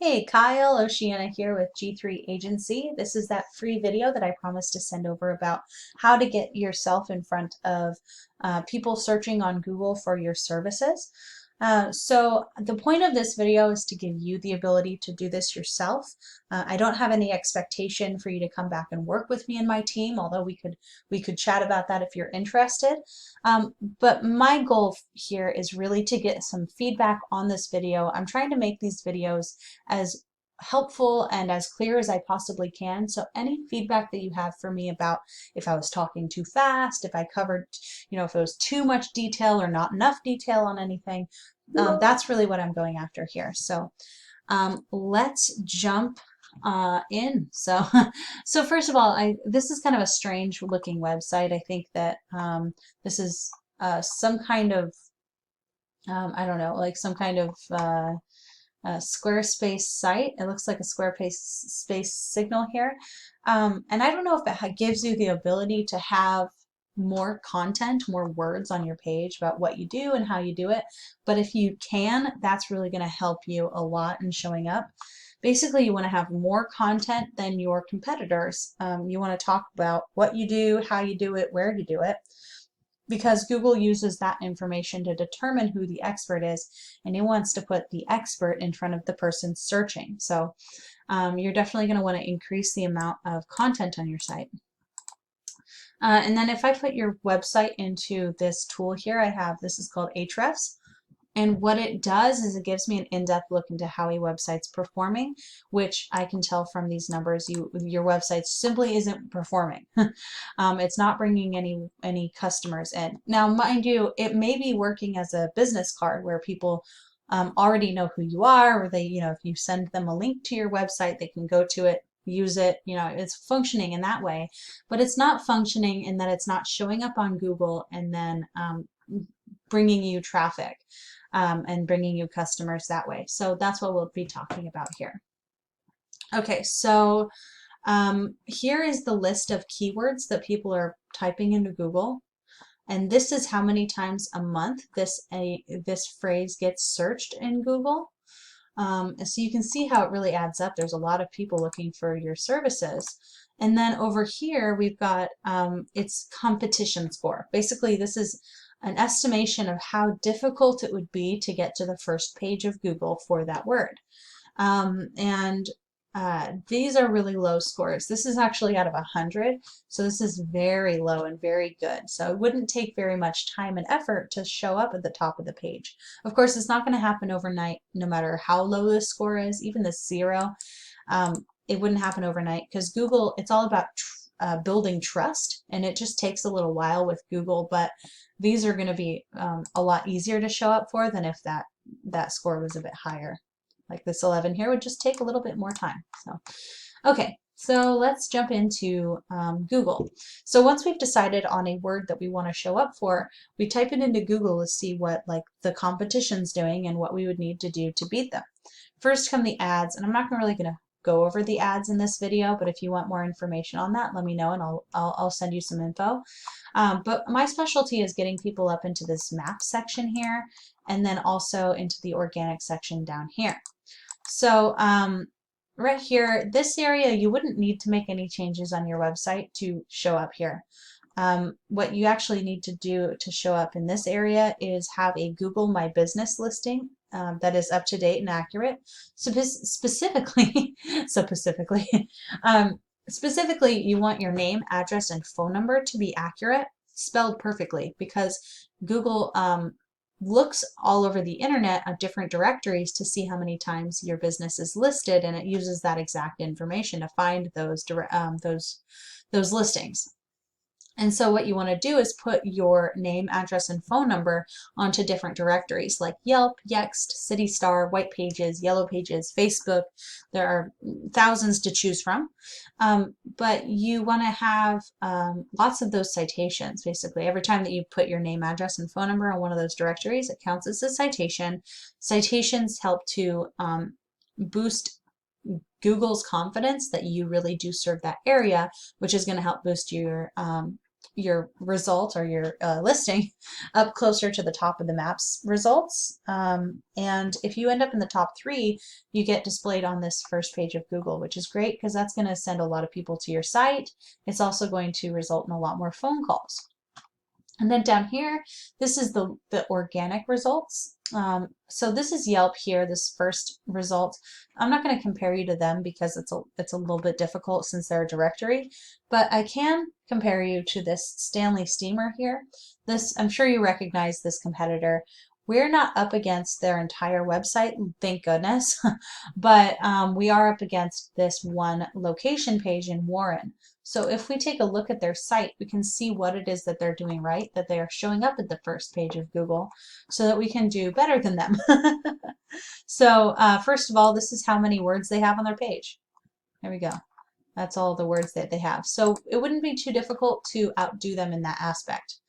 Hey, Kyle, Oceana here with G3 Agency. This is that free video that I promised to send over about how to get yourself in front of people searching on Google for your services. So the point of this video is to give you the ability to do this yourself. I don't have any expectation for you to come back and work with me and my team, although we could chat about that if you're interested. But my goal here is really to get some feedback on this video. I'm trying to make these videos as helpful and as clear as I possibly can. So any feedback that you have for me about if I was talking too fast, if I covered, if it was too much detail or not enough detail on anything, that's really what I'm going after here. So let's jump in. So, so first of all, this is kind of a strange looking website. I think that this is some kind of I don't know, like some kind of Squarespace site. It looks like a Squarespace signal here. And I don't know if it gives you the ability to have more content, more words on your page about what you do and how you do it. But if you can, that's really going to help you a lot in showing up. Basically, you want to have more content than your competitors. You want to talk about what you do, how you do it, where you do it, because Google uses that information to determine who the expert is, and it wants to put the expert in front of the person searching. So you're definitely going to want to increase the amount of content on your site. And then if I put your website into this tool here, this is called Ahrefs. And what it does is it gives me an in-depth look into how a website's performing, which I can tell from these numbers your website simply isn't performing. It's not bringing any customers in. Now, mind you, it may be working as a business card where people already know who you are, or they, if you send them a link to your website, they can go to it, use it, it's functioning in that way, but it's not functioning in that it's not showing up on Google and then bringing you traffic. And bringing you customers that way. So that's what we'll be talking about here. Okay, so here is the list of keywords that people are typing into Google. And this is how many times a month this phrase gets searched in Google. So you can see how it really adds up. There's a lot of people looking for your services. And then over here, we've got its competition score. Basically, this is an estimation of how difficult it would be to get to the first page of Google for that word. These are really low scores. This is actually out of 100, so this is very low and very good. So it wouldn't take very much time and effort to show up at the top of the page. Of course, it's not going to happen overnight, no matter how low the score is, even the 0. It wouldn't happen overnight because Google, it's all about building trust, and it just takes a little while with Google, but these are going to be a lot easier to show up for than if that score was a bit higher. Like this 11 here would just take a little bit more time. So, okay, so let's jump into Google. So once we've decided on a word that we want to show up for, we type it into Google to see what the competition's doing and what we would need to do to beat them. First come the ads, and I'm not really going to go over the ads in this video, but if you want more information on that, let me know and I'll send you some info. But my specialty is getting people up into this map section here, and then also into the organic section down here. So right here, this area, you wouldn't need to make any changes on your website to show up here. What you actually need to do to show up in this area is have a Google My Business listing that is up to date and accurate. So specifically, specifically, you want your name, address, and phone number to be accurate, spelled perfectly, because Google looks all over the internet at different directories to see how many times your business is listed, and it uses that exact information to find those listings. And so what you want to do is put your name, address, and phone number onto different directories like Yelp, Yext, CityStar, White Pages, Yellow Pages, Facebook. There are thousands to choose from. But you want to have lots of those citations. Basically, every time that you put your name, address, and phone number on one of those directories, it counts as a citation. Citations help to boost Google's confidence that you really do serve that area, which is going to help boost your your result or your listing up closer to the top of the maps results. And if you end up in the top 3, you get displayed on this first page of Google, which is great because that's going to send a lot of people to your site. It's also going to result in a lot more phone calls. And then down here, this is the organic results. So this is Yelp here, this first result. I'm not going to compare you to them because it's a little bit difficult since they're a directory, but I can compare you to this Stanley Steamer here. This, I'm sure you recognize this competitor. We're not up against their entire website, thank goodness, but we are up against this one location page in Warren. So if we take a look at their site, we can see what it is that they're doing right, that they are showing up at the first page of Google so that we can do better than them. So first of all, this is how many words they have on their page. There we go. That's all the words that they have. So it wouldn't be too difficult to outdo them in that aspect.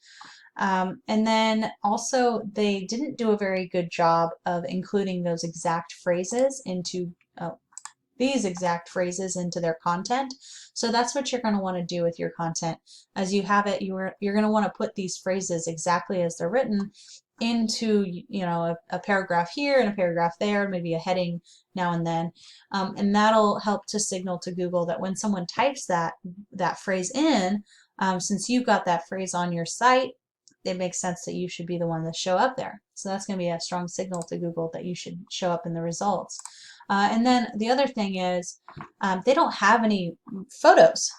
And then also they didn't do a very good job of including those exact phrases into these exact phrases into their content. So that's what you're going to want to do with your content. As you have it, you're going to want to put these phrases exactly as they're written into, you know, a paragraph here and a paragraph there, maybe a heading now and then. And that'll help to signal to Google that when someone types that phrase in, since you've got that phrase on your site, it makes sense that you should be the one that show up there. So that's going to be a strong signal to Google that you should show up in the results. And then the other thing is they don't have any photos.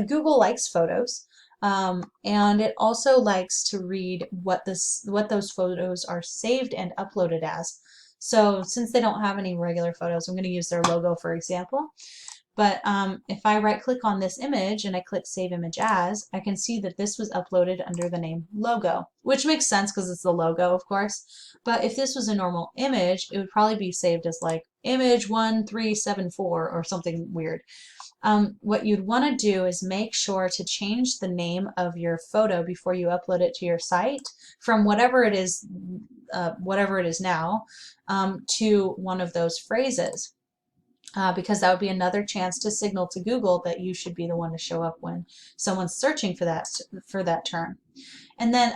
Google likes photos, and it also likes to read what those photos are saved and uploaded as. So since they don't have any regular photos, I'm going to use their logo for example. But if I right click on this image and I click Save Image As, I can see that this was uploaded under the name logo, which makes sense because it's the logo, of course. But if this was a normal image, it would probably be saved as like image 1374 or something weird. What you'd want to do is make sure to change the name of your photo before you upload it to your site from whatever it is now, to one of those phrases. Because that would be another chance to signal to Google that you should be the one to show up when someone's searching for that term. And then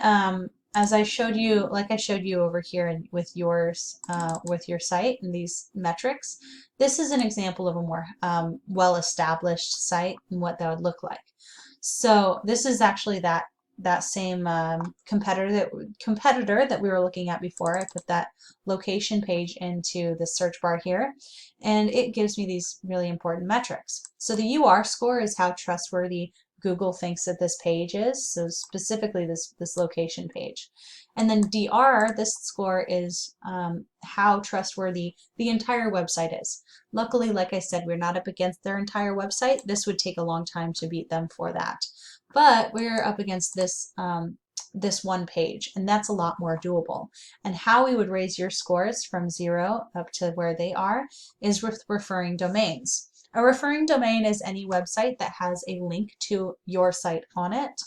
as I showed you, like I showed you over here with yours, with your site and these metrics, this is an example of a more well-established site and what that would look like. So this is actually that same competitor that we were looking at before. I put that location page into the search bar here, and it gives me these really important metrics. So the UR score is how trustworthy Google thinks that this page is, so specifically this location page. And then DR, this score is how trustworthy the entire website is. Luckily, like I said, we're not up against their entire website. This would take a long time to beat them for that. But we're up against this this one page, and that's a lot more doable. And how we would raise your scores from 0 up to where they are is with referring domains. A referring domain is any website that has a link to your site on it.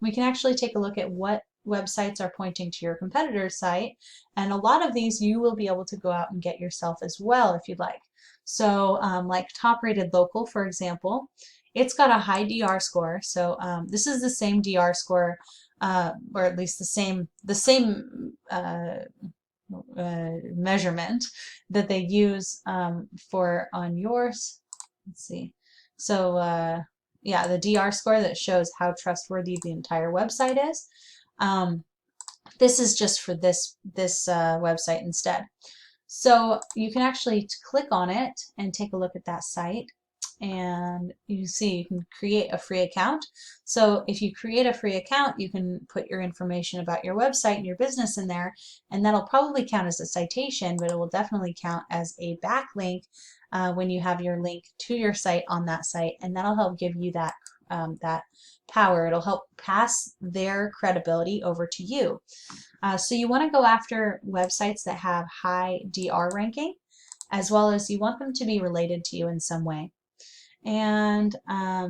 We can actually take a look at what websites are pointing to your competitor's site, and a lot of these you will be able to go out and get yourself as well if you'd like. So like Top Rated Local, for example, it's got a high DR score. So this is the same DR score, or at least the same measurement that they use for on yours. Let's see. So yeah, the DR score that shows how trustworthy the entire website is. This is just for this website instead. So you can actually click on it and take a look at that site, and you see you can create a free account. So if you create a free account, you can put your information about your website and your business in there, and that'll probably count as a citation, but it will definitely count as a backlink when you have your link to your site on that site, and that'll help give you that that power. It'll help pass their credibility over to you. So you want to go after websites that have high DR ranking, as well as you want them to be related to you in some way. And a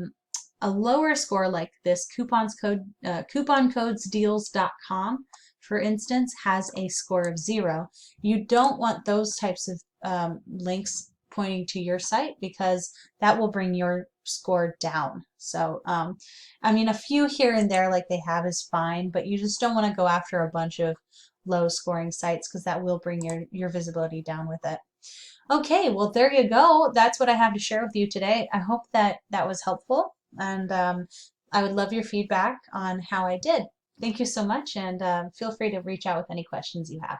lower score like this, couponcodedeals.com, for instance, has a score of 0. You don't want those types of links pointing to your site, because that will bring your score down. So, I mean, a few here and there like they have is fine, but you just don't want to go after a bunch of low scoring sites, because that will bring your visibility down with it. Okay, well, there you go. That's what I have to share with you today. I hope that that was helpful, and I would love your feedback on how I did. Thank you so much, and feel free to reach out with any questions you have.